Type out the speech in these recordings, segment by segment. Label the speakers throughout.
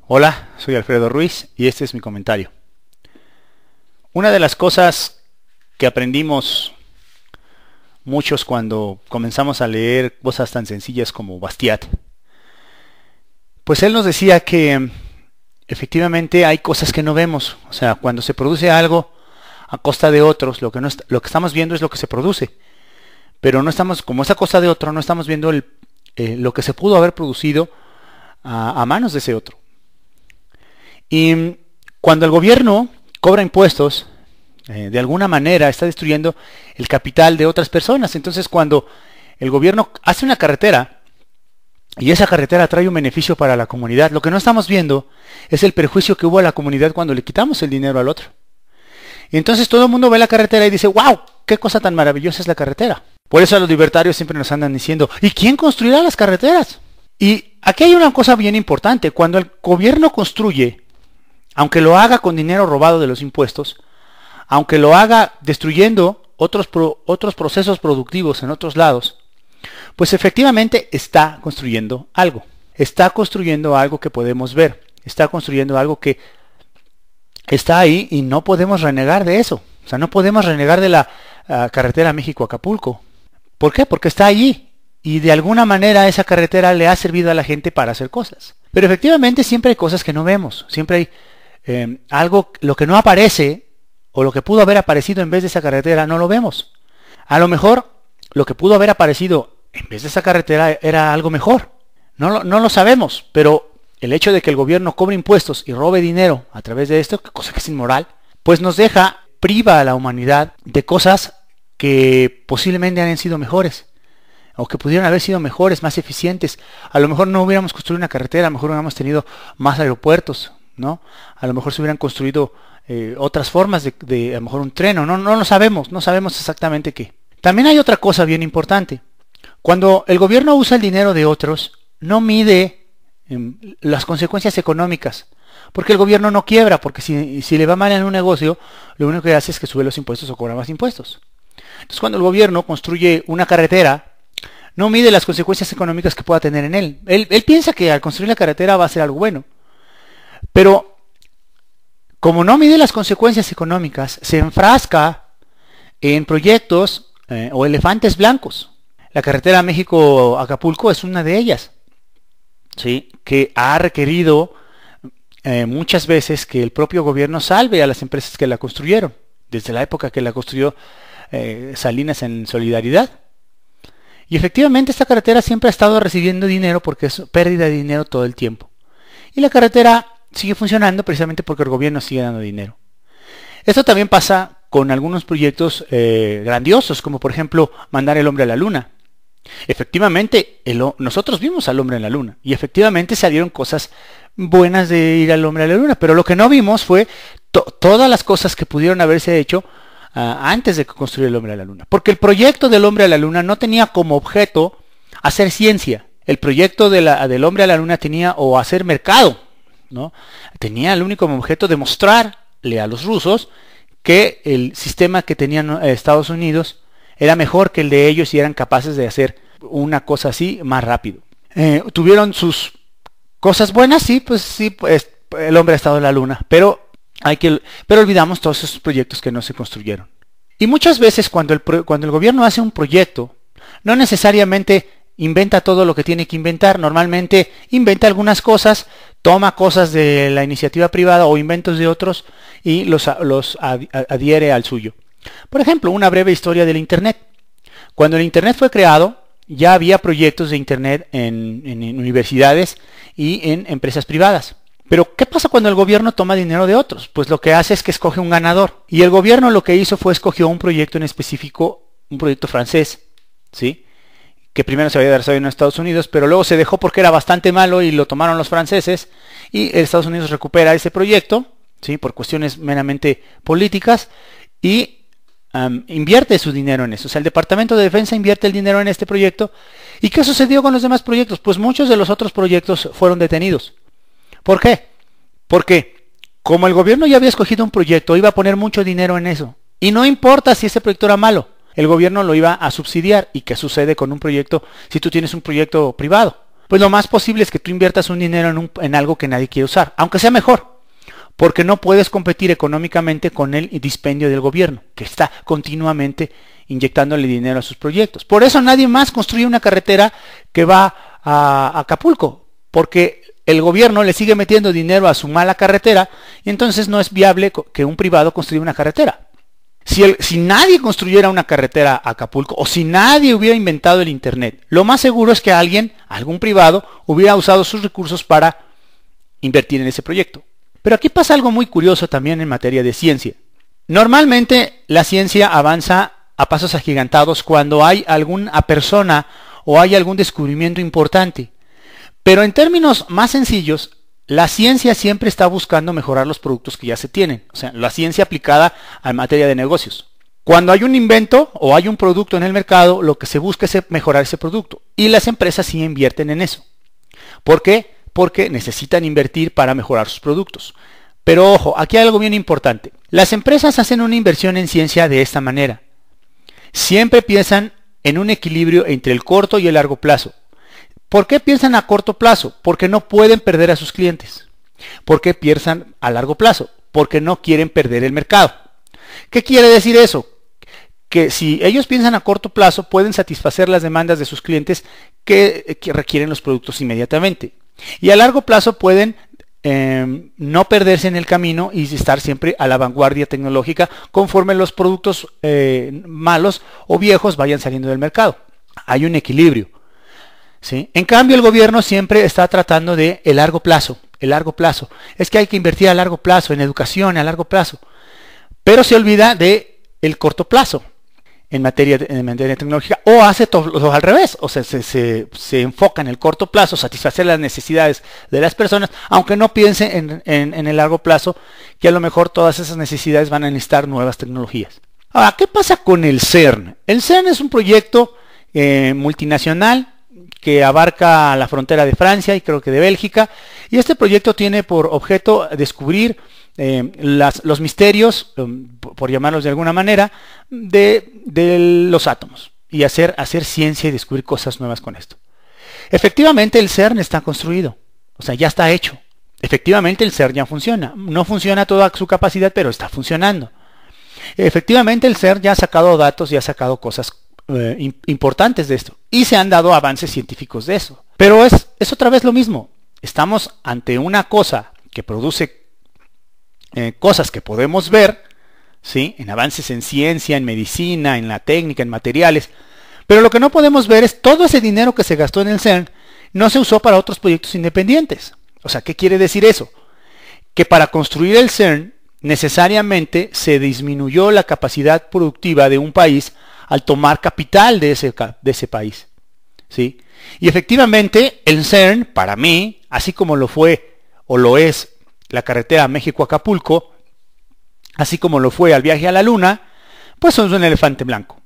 Speaker 1: Hola, soy Alfredo Ruiz y este es mi comentario. Una de las cosas que aprendimos muchos cuando comenzamos a leer cosas tan sencillas como Bastiat, pues él nos decía que efectivamente hay cosas que no vemos. O sea, cuando se produce algo a costa de otros, lo que estamos viendo es lo que se produce. Pero no estamos, como es a costa de otro, no estamos viendo lo que se pudo haber producido a manos de ese otro. Y cuando el gobierno cobra impuestos, de alguna manera está destruyendo el capital de otras personas. Entonces, cuando el gobierno hace una carretera y esa carretera trae un beneficio para la comunidad, lo que no estamos viendo es el perjuicio que hubo a la comunidad cuando le quitamos el dinero al otro. Y entonces todo el mundo ve la carretera y dice, wow, qué cosa tan maravillosa es la carretera. Por eso a los libertarios siempre nos andan diciendo, ¿y quién construirá las carreteras? Y aquí hay una cosa bien importante. Cuando el gobierno construye, aunque lo haga con dinero robado de los impuestos, aunque lo haga destruyendo otros procesos productivos en otros lados, pues efectivamente está construyendo algo. Está construyendo algo que podemos ver. Está construyendo algo que está ahí y no podemos renegar de eso. O sea, no podemos renegar de la carretera México-Acapulco. ¿Por qué? Porque está allí. Y de alguna manera esa carretera le ha servido a la gente para hacer cosas. Pero efectivamente siempre hay cosas que no vemos. Siempre hay algo, lo que no aparece o lo que pudo haber aparecido en vez de esa carretera no lo vemos. A lo mejor lo que pudo haber aparecido en vez de esa carretera era algo mejor. No lo sabemos, pero el hecho de que el gobierno cobre impuestos y robe dinero a través de esto, cosa que es inmoral, pues nos priva a la humanidad de cosas que posiblemente han sido mejores. O que pudieran haber sido mejores, más eficientes. A lo mejor no hubiéramos construido una carretera, a lo mejor hubiéramos tenido más aeropuertos, ¿no? A lo mejor se hubieran construido otras formas de a lo mejor un tren, no lo sabemos, no sabemos exactamente qué. También hay otra cosa bien importante. Cuando el gobierno usa el dinero de otros, no mide las consecuencias económicas. Porque el gobierno no quiebra, porque si le va mal en un negocio, lo único que hace es que sube los impuestos o cobra más impuestos. Entonces cuando el gobierno construye una carretera, no mide las consecuencias económicas que pueda tener en él. Él piensa que al construir la carretera va a ser algo bueno. Pero como no mide las consecuencias económicas, se enfrasca en proyectos o elefantes blancos. La carretera México-Acapulco es una de ellas, ¿sí? Que ha requerido muchas veces que el propio gobierno salve a las empresas que la construyeron, desde la época que la construyó Salinas en Solidaridad. Y efectivamente esta carretera siempre ha estado recibiendo dinero porque es pérdida de dinero todo el tiempo. Y la carretera sigue funcionando precisamente porque el gobierno sigue dando dinero. Esto también pasa con algunos proyectos grandiosos, como por ejemplo mandar el hombre a la luna. Efectivamente, nosotros vimos al hombre en la luna y efectivamente salieron cosas buenas de ir al hombre a la luna, pero lo que no vimos fue todas las cosas que pudieron haberse hecho antes de construir el hombre a la luna. Porque el proyecto del hombre a la luna no tenía como objeto hacer ciencia. El proyecto del hombre a la luna tenía o hacer mercado, ¿no? Tenía el único objeto de mostrarle a los rusos que el sistema que tenían Estados Unidos era mejor que el de ellos y eran capaces de hacer una cosa así más rápido. Tuvieron sus cosas buenas, sí, pues el hombre ha estado en la luna, pero olvidamos todos esos proyectos que no se construyeron. Y muchas veces cuando el gobierno hace un proyecto, no necesariamente inventa todo lo que tiene que inventar. Normalmente inventa algunas cosas, toma cosas de la iniciativa privada o inventos de otros y los adhiere al suyo. Por ejemplo, una breve historia del Internet. Cuando el Internet fue creado, ya había proyectos de Internet en universidades y en empresas privadas. Pero, ¿qué pasa cuando el gobierno toma dinero de otros? Pues lo que hace es que escoge un ganador. Y el gobierno lo que hizo fue escogió un proyecto en específico, un proyecto francés, ¿sí? Que primero se había desarrollado en Estados Unidos, pero luego se dejó porque era bastante malo y lo tomaron los franceses. Y Estados Unidos recupera ese proyecto, ¿sí? Por cuestiones meramente políticas y invierte su dinero en eso. O sea, el Departamento de Defensa invierte el dinero en este proyecto. ¿Y qué sucedió con los demás proyectos? Pues muchos de los otros proyectos fueron detenidos. ¿Por qué? Porque como el gobierno ya había escogido un proyecto, iba a poner mucho dinero en eso. Y no importa si ese proyecto era malo, el gobierno lo iba a subsidiar. ¿Y qué sucede con un proyecto si tú tienes un proyecto privado? pues lo más posible es que tú inviertas un dinero en algo que nadie quiere usar, aunque sea mejor, porque no puedes competir económicamente con el dispendio del gobierno, que está continuamente inyectándole dinero a sus proyectos. Por eso nadie más construye una carretera que va a Acapulco, porque el gobierno le sigue metiendo dinero a su mala carretera y entonces no es viable que un privado construya una carretera. Si nadie construyera una carretera a Acapulco o si nadie hubiera inventado el internet, lo más seguro es que algún privado, hubiera usado sus recursos para invertir en ese proyecto. Pero aquí pasa algo muy curioso también en materia de ciencia. Normalmente la ciencia avanza a pasos agigantados cuando hay alguna persona o hay algún descubrimiento importante. Pero en términos más sencillos, la ciencia siempre está buscando mejorar los productos que ya se tienen. O sea, la ciencia aplicada a materia de negocios. Cuando hay un invento o hay un producto en el mercado, lo que se busca es mejorar ese producto. Y las empresas sí invierten en eso. ¿Por qué? Porque necesitan invertir para mejorar sus productos. Pero ojo, aquí hay algo bien importante. Las empresas hacen una inversión en ciencia de esta manera. Siempre piensan en un equilibrio entre el corto y el largo plazo. ¿Por qué piensan a corto plazo? Porque no pueden perder a sus clientes. ¿Por qué piensan a largo plazo? Porque no quieren perder el mercado. ¿Qué quiere decir eso? Que si ellos piensan a corto plazo, pueden satisfacer las demandas de sus clientes que requieren los productos inmediatamente. Y a largo plazo pueden no perderse en el camino y estar siempre a la vanguardia tecnológica conforme los productos malos o viejos vayan saliendo del mercado. Hay un equilibrio. ¿Sí? En cambio, el gobierno siempre está tratando de el largo plazo. El largo plazo. Es que hay que invertir a largo plazo, en educación a largo plazo. Pero se olvida de el corto plazo en materia tecnológica. O hace todo al revés. O sea, se enfoca en el corto plazo, satisfacer las necesidades de las personas, aunque no piense en el largo plazo, que a lo mejor todas esas necesidades van a necesitar nuevas tecnologías. Ahora, ¿qué pasa con el CERN? El CERN es un proyecto multinacional que abarca la frontera de Francia y creo que de Bélgica, y este proyecto tiene por objeto descubrir los misterios, por llamarlos de alguna manera, de los átomos y hacer ciencia y descubrir cosas nuevas con esto. Efectivamente el CERN está construido, o sea, ya está hecho. Efectivamente el CERN ya funciona. No funciona a toda su capacidad, pero está funcionando. Efectivamente el CERN ya ha sacado datos y ha sacado cosas importantes de esto y se han dado avances científicos de eso, pero es otra vez lo mismo. Estamos ante una cosa que produce cosas que podemos ver, ¿sí? En avances en ciencia, en medicina, en la técnica, en materiales, pero lo que no podemos ver es todo ese dinero que se gastó en el CERN no se usó para otros proyectos independientes. O sea, ¿qué quiere decir eso? Que para construir el CERN necesariamente se disminuyó la capacidad productiva de un país al tomar capital de ese país, ¿sí? Y efectivamente el CERN, para mí, así como lo fue o lo es la carretera México-Acapulco, así como lo fue al viaje a la Luna, pues es un elefante blanco.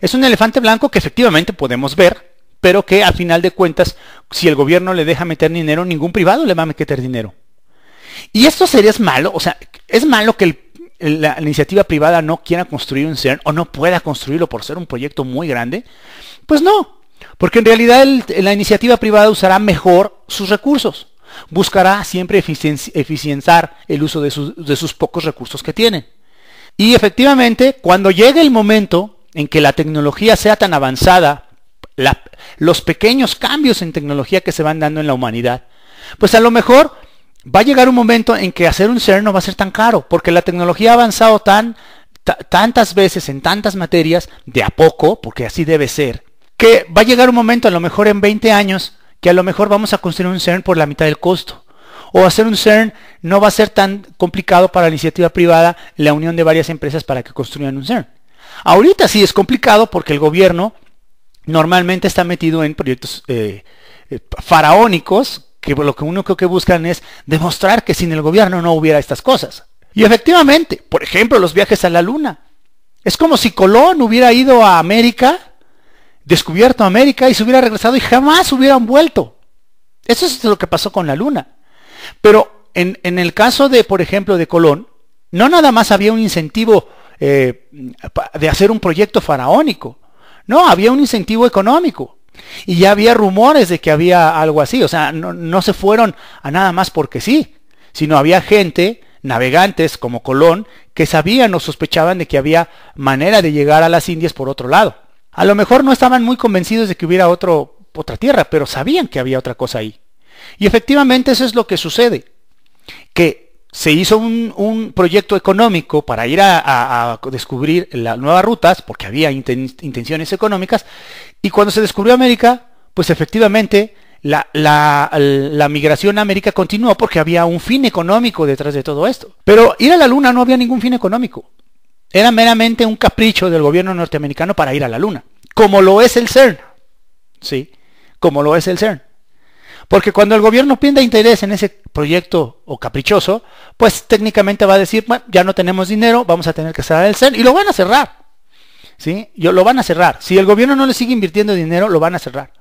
Speaker 1: Es un elefante blanco que efectivamente podemos ver, pero que al final de cuentas, si el gobierno le deja meter dinero, ningún privado le va a meter dinero. Y esto sería malo, o sea, es malo que la iniciativa privada no quiera construir un CERN o no pueda construirlo por ser un proyecto muy grande. Pues no, porque en realidad la iniciativa privada usará mejor sus recursos. Buscará siempre eficienzar el uso de sus pocos recursos que tienen. Y efectivamente, cuando llegue el momento en que la tecnología sea tan avanzada, los pequeños cambios en tecnología que se van dando en la humanidad, pues a lo mejor va a llegar un momento en que hacer un CERN no va a ser tan caro, porque la tecnología ha avanzado tantas veces en tantas materias, de a poco, porque así debe ser, que va a llegar un momento, a lo mejor en 20 años, que a lo mejor vamos a construir un CERN por la mitad del costo. O hacer un CERN no va a ser tan complicado para la iniciativa privada, la unión de varias empresas para que construyan un CERN. Ahorita sí es complicado porque el gobierno normalmente está metido en proyectos faraónicos, que lo que uno creo que buscan es demostrar que sin el gobierno no hubiera estas cosas. Y efectivamente, por ejemplo, los viajes a la Luna. Es como si Colón hubiera ido a América, descubierto América y se hubiera regresado y jamás hubieran vuelto. Eso es lo que pasó con la Luna. Pero en el caso de, por ejemplo, de Colón, no nada más había un incentivo de hacer un proyecto faraónico. No, había un incentivo económico. Y ya había rumores de que había algo así, o sea, no se fueron a nada más porque sí, sino había gente, navegantes como Colón, que sabían o sospechaban de que había manera de llegar a las Indias por otro lado. A lo mejor no estaban muy convencidos de que hubiera otra tierra, pero sabían que había otra cosa ahí. Y efectivamente eso es lo que sucede, que se hizo un proyecto económico para ir a descubrir las nuevas rutas, porque había intenciones económicas, y cuando se descubrió América, pues efectivamente la migración a América continuó porque había un fin económico detrás de todo esto. Pero ir a la Luna no había ningún fin económico. Era meramente un capricho del gobierno norteamericano para ir a la Luna, como lo es el CERN. Sí, como lo es el CERN. Porque cuando el gobierno pierda interés en ese proyecto o caprichoso, pues técnicamente va a decir, bueno, ya no tenemos dinero, vamos a tener que cerrar el CERN, y lo van a cerrar. ¿Sí? Lo van a cerrar. Si el gobierno no le sigue invirtiendo dinero, lo van a cerrar.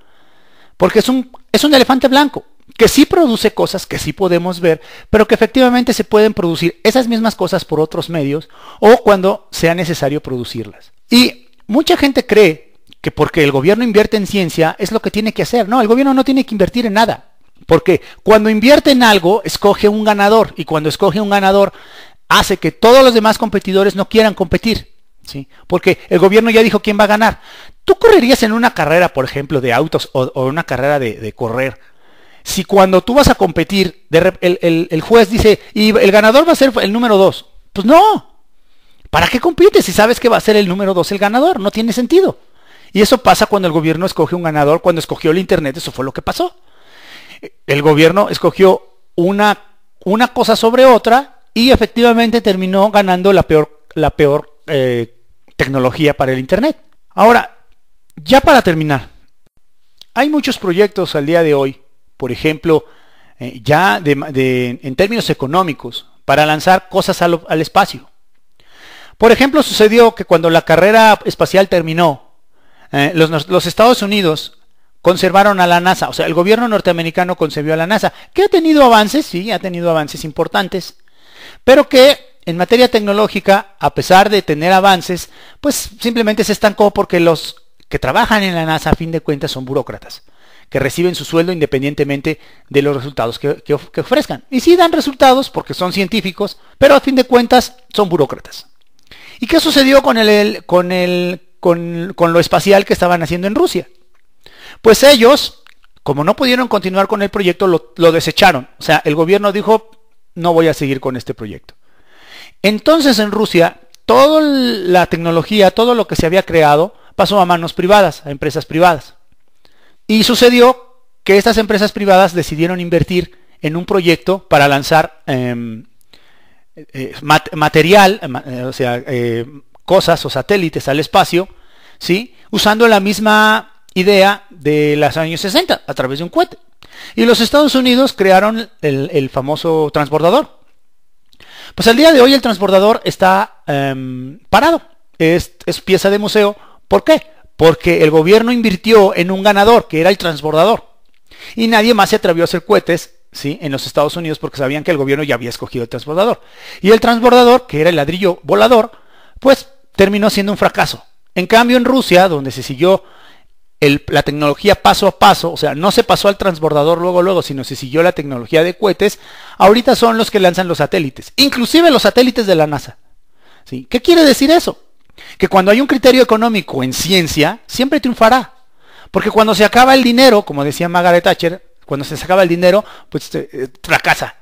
Speaker 1: Porque es un elefante blanco, que sí produce cosas que sí podemos ver, pero que efectivamente se pueden producir esas mismas cosas por otros medios o cuando sea necesario producirlas. Y mucha gente cree que porque el gobierno invierte en ciencia es lo que tiene que hacer. No, el gobierno no tiene que invertir en nada. Porque cuando invierte en algo, escoge un ganador. Y cuando escoge un ganador, hace que todos los demás competidores no quieran competir. ¿Sí? Porque el gobierno ya dijo quién va a ganar. ¿Tú correrías en una carrera, por ejemplo, de autos o una carrera de correr? Si cuando tú vas a competir, el juez dice, y el ganador va a ser el número 2. Pues no. ¿Para qué compites si sabes que va a ser el número 2 el ganador? No tiene sentido. Y eso pasa cuando el gobierno escoge un ganador. Cuando escogió el Internet, eso fue lo que pasó. El gobierno escogió una cosa sobre otra y efectivamente terminó ganando la peor tecnología para el Internet. Ahora, ya para terminar, hay muchos proyectos al día de hoy, por ejemplo, ya en términos económicos, para lanzar cosas al espacio. Por ejemplo, sucedió que cuando la carrera espacial terminó, los Estados Unidos conservaron a la NASA, o sea, el gobierno norteamericano concebió a la NASA, que ha tenido avances, sí, ha tenido avances importantes, pero que en materia tecnológica, a pesar de tener avances, pues simplemente se estancó porque los que trabajan en la NASA a fin de cuentas son burócratas, que reciben su sueldo independientemente de los resultados que ofrezcan. Y sí dan resultados porque son científicos, pero a fin de cuentas son burócratas. ¿Y qué sucedió con lo espacial que estaban haciendo en Rusia? Pues ellos, como no pudieron continuar con el proyecto, lo desecharon. O sea, el gobierno dijo, no voy a seguir con este proyecto. Entonces en Rusia, toda la tecnología, todo lo que se había creado, pasó a manos privadas, a empresas privadas. Y sucedió que estas empresas privadas decidieron invertir en un proyecto para lanzar material, o sea, cosas o satélites al espacio, ¿sí? Usando la misma idea de los años 60 a través de un cohete. Y los Estados Unidos crearon el famoso transbordador. Pues al día de hoy el transbordador está parado, es pieza de museo. ¿Por qué? Porque el gobierno invirtió en un ganador, que era el transbordador. Y nadie más se atrevió a hacer cohetes, ¿sí?, en los Estados Unidos porque sabían que el gobierno ya había escogido el transbordador. Y el transbordador, que era el ladrillo volador, pues terminó siendo un fracaso. En cambio en Rusia, donde se siguió la tecnología paso a paso, o sea, no se pasó al transbordador luego, sino se siguió la tecnología de cohetes, ahorita son los que lanzan los satélites, inclusive los satélites de la NASA. ¿Sí? ¿Qué quiere decir eso? Que cuando hay un criterio económico en ciencia, siempre triunfará. Porque cuando se acaba el dinero, como decía Margaret Thatcher, cuando se acaba el dinero, pues fracasa.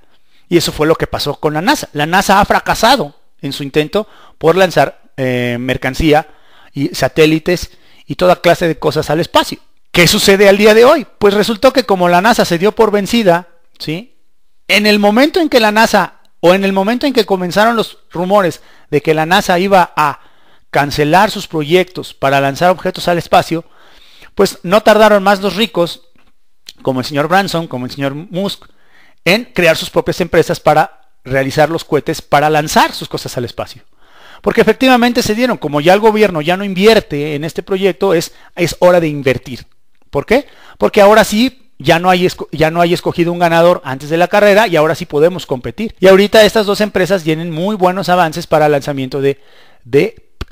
Speaker 1: Y eso fue lo que pasó con la NASA. La NASA ha fracasado en su intento por lanzar mercancía y satélites y toda clase de cosas al espacio. ¿Qué sucede al día de hoy? Pues resultó que como la NASA se dio por vencida, ¿sí?, en el momento en que la NASA, o en el momento en que comenzaron los rumores de que la NASA iba a cancelar sus proyectos para lanzar objetos al espacio, pues no tardaron más los ricos, como el señor Branson, como el señor Musk, en crear sus propias empresas para realizar los cohetes para lanzar sus cosas al espacio. Porque efectivamente se dieron, como ya el gobierno ya no invierte en este proyecto, es hora de invertir. ¿Por qué? Porque ahora sí ya no hay escogido un ganador antes de la carrera y ahora sí podemos competir. Y ahorita estas dos empresas tienen muy buenos avances para el lanzamiento de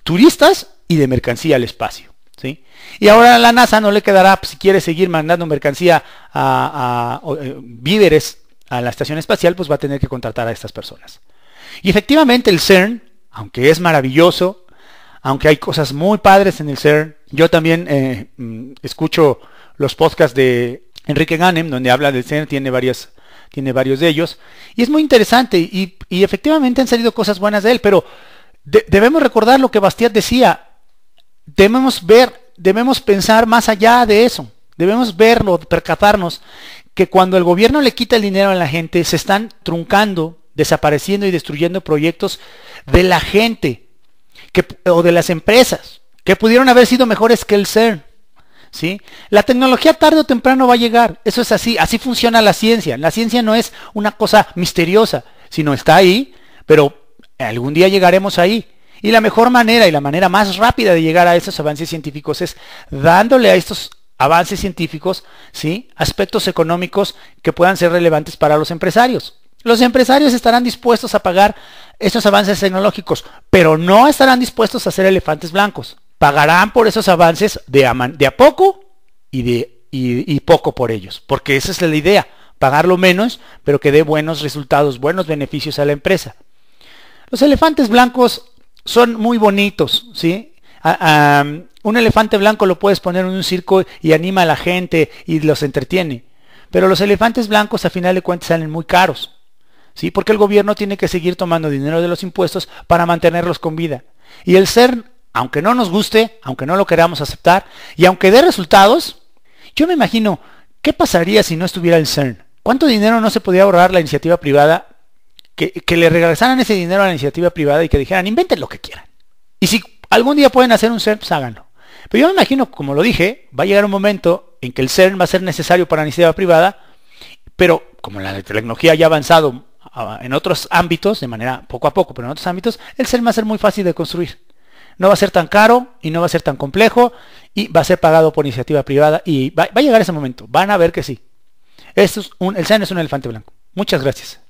Speaker 1: turistas y de mercancía al espacio. ¿sí? Y ahora a la NASA no le quedará, pues, si quiere seguir mandando mercancía víveres a la estación espacial, pues va a tener que contratar a estas personas. Y efectivamente el CERN, aunque es maravilloso, aunque hay cosas muy padres en el CERN, yo también escucho los podcasts de Enrique Ganem, donde habla del CERN, tiene varios de ellos, y es muy interesante, y efectivamente han salido cosas buenas de él, pero debemos recordar lo que Bastiat decía, debemos pensar más allá de eso, debemos verlo, percatarnos que cuando el gobierno le quita el dinero a la gente, se están truncando, desapareciendo y destruyendo proyectos de la gente o de las empresas que pudieron haber sido mejores que el CERN, ¿sí? La tecnología tarde o temprano va a llegar, eso es así funciona la ciencia no es una cosa misteriosa, sino está ahí, pero algún día llegaremos ahí. Y la mejor manera y la manera más rápida de llegar a esos avances científicos es dándole a estos avances científicos, ¿sí?, aspectos económicos que puedan ser relevantes para los empresarios. Los empresarios estarán dispuestos a pagar esos avances tecnológicos, pero no estarán dispuestos a ser elefantes blancos. Pagarán por esos avances de a poco y poco por ellos, porque esa es la idea, pagarlo menos, pero que dé buenos resultados, buenos beneficios a la empresa. Los elefantes blancos son muy bonitos, ¿sí? Un elefante blanco lo puedes poner en un circo y anima a la gente y los entretiene. Pero los elefantes blancos a final de cuentas salen muy caros, ¿sí? Porque el gobierno tiene que seguir tomando dinero de los impuestos para mantenerlos con vida. Y el CERN, aunque no nos guste, aunque no lo queramos aceptar, y aunque dé resultados, yo me imagino, ¿qué pasaría si no estuviera el CERN? ¿Cuánto dinero no se podría ahorrar la iniciativa privada? Que le regresaran ese dinero a la iniciativa privada y que dijeran, inventen lo que quieran. Y si algún día pueden hacer un CERN, pues háganlo. Pero yo me imagino, como lo dije, va a llegar un momento en que el CERN va a ser necesario para la iniciativa privada, pero como la tecnología ya ha avanzado en otros ámbitos, de manera poco a poco, pero en otros ámbitos, el CERN va a ser muy fácil de construir. No va a ser tan caro y no va a ser tan complejo y va a ser pagado por iniciativa privada y va a llegar ese momento. Van a ver que sí. El CERN es un elefante blanco. Muchas gracias.